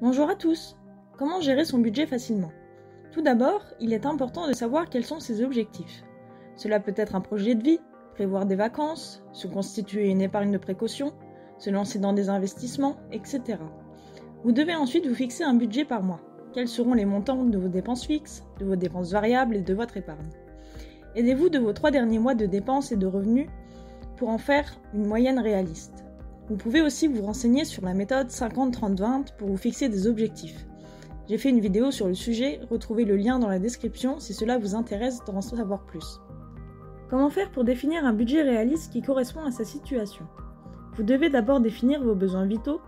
Bonjour à tous! Comment gérer son budget facilement? Tout d'abord, il est important de savoir quels sont ses objectifs. Cela peut être un projet de vie, prévoir des vacances, se constituer une épargne de précaution, se lancer dans des investissements, etc. Vous devez ensuite vous fixer un budget par mois. Quels seront les montants de vos dépenses fixes, de vos dépenses variables et de votre épargne? Aidez-vous de vos 3 derniers mois de dépenses et de revenus pour en faire une moyenne réaliste. Vous pouvez aussi vous renseigner sur la méthode 50-30-20 pour vous fixer des objectifs. J'ai fait une vidéo sur le sujet, retrouvez le lien dans la description si cela vous intéresse d'en savoir plus. Comment faire pour définir un budget réaliste qui correspond à sa situation? Vous devez d'abord définir vos besoins vitaux,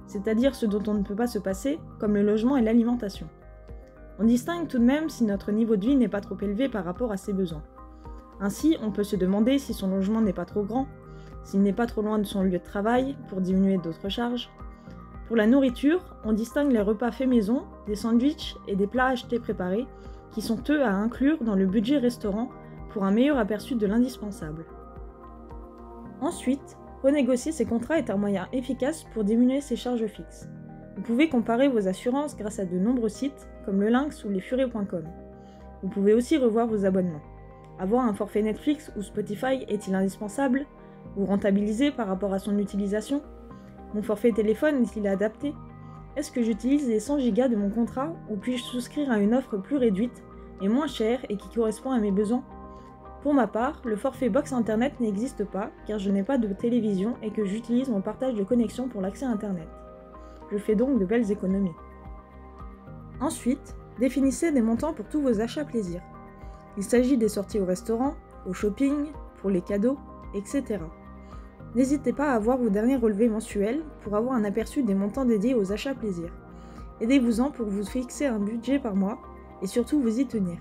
c'est-à-dire ce dont on ne peut pas se passer, comme le logement et l'alimentation. On distingue tout de même si notre niveau de vie n'est pas trop élevé par rapport à ses besoins. Ainsi, on peut se demander si son logement n'est pas trop grand, s'il n'est pas trop loin de son lieu de travail pour diminuer d'autres charges. Pour la nourriture, on distingue les repas faits maison, des sandwichs et des plats achetés préparés, qui sont eux à inclure dans le budget restaurant pour un meilleur aperçu de l'indispensable. Ensuite, renégocier ses contrats est un moyen efficace pour diminuer ses charges fixes. Vous pouvez comparer vos assurances grâce à de nombreux sites comme le Lynx ou lesfurets.com. Vous pouvez aussi revoir vos abonnements. Avoir un forfait Netflix ou Spotify est-il indispensable ou rentabilisé par rapport à son utilisation? Mon forfait téléphone est-il adapté? Est-ce que j'utilise les 100 Go de mon contrat ou puis-je souscrire à une offre plus réduite et moins chère et qui correspond à mes besoins? Pour ma part, le forfait box internet n'existe pas car je n'ai pas de télévision et que j'utilise mon partage de connexion pour l'accès internet. Je fais donc de belles économies. Ensuite, définissez des montants pour tous vos achats plaisir. Il s'agit des sorties au restaurant, au shopping, pour les cadeaux, etc. N'hésitez pas à voir vos derniers relevés mensuels pour avoir un aperçu des montants dédiés aux achats plaisir. Aidez-vous-en pour vous fixer un budget par mois et surtout vous y tenir.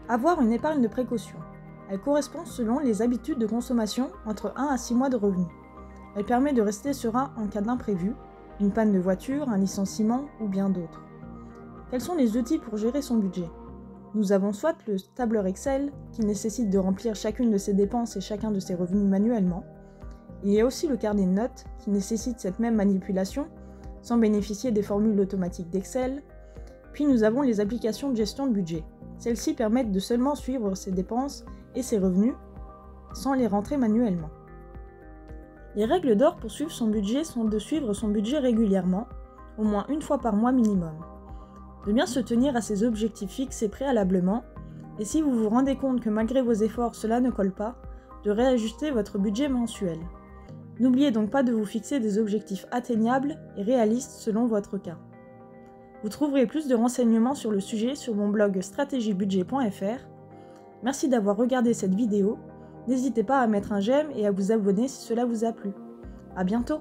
Avoir une épargne de précaution. Elle correspond selon les habitudes de consommation entre 1 à 6 mois de revenus. Elle permet de rester serein en cas d'imprévu, une panne de voiture, un licenciement ou bien d'autres. Quels sont les outils pour gérer son budget? Nous avons soit le tableur Excel, qui nécessite de remplir chacune de ses dépenses et chacun de ses revenus manuellement. Il y a aussi le carnet de notes, qui nécessite cette même manipulation, sans bénéficier des formules automatiques d'Excel. Puis nous avons les applications de gestion de budget. Celles-ci permettent de seulement suivre ses dépenses et ses revenus, sans les rentrer manuellement. Les règles d'or pour suivre son budget sont de suivre son budget régulièrement, au moins une fois par mois minimum. De bien se tenir à ses objectifs fixés préalablement, et si vous vous rendez compte que malgré vos efforts cela ne colle pas, de réajuster votre budget mensuel. N'oubliez donc pas de vous fixer des objectifs atteignables et réalistes selon votre cas. Vous trouverez plus de renseignements sur le sujet sur mon blog stratégiebudget.fr. Merci d'avoir regardé cette vidéo, n'hésitez pas à mettre un j'aime et à vous abonner si cela vous a plu. À bientôt!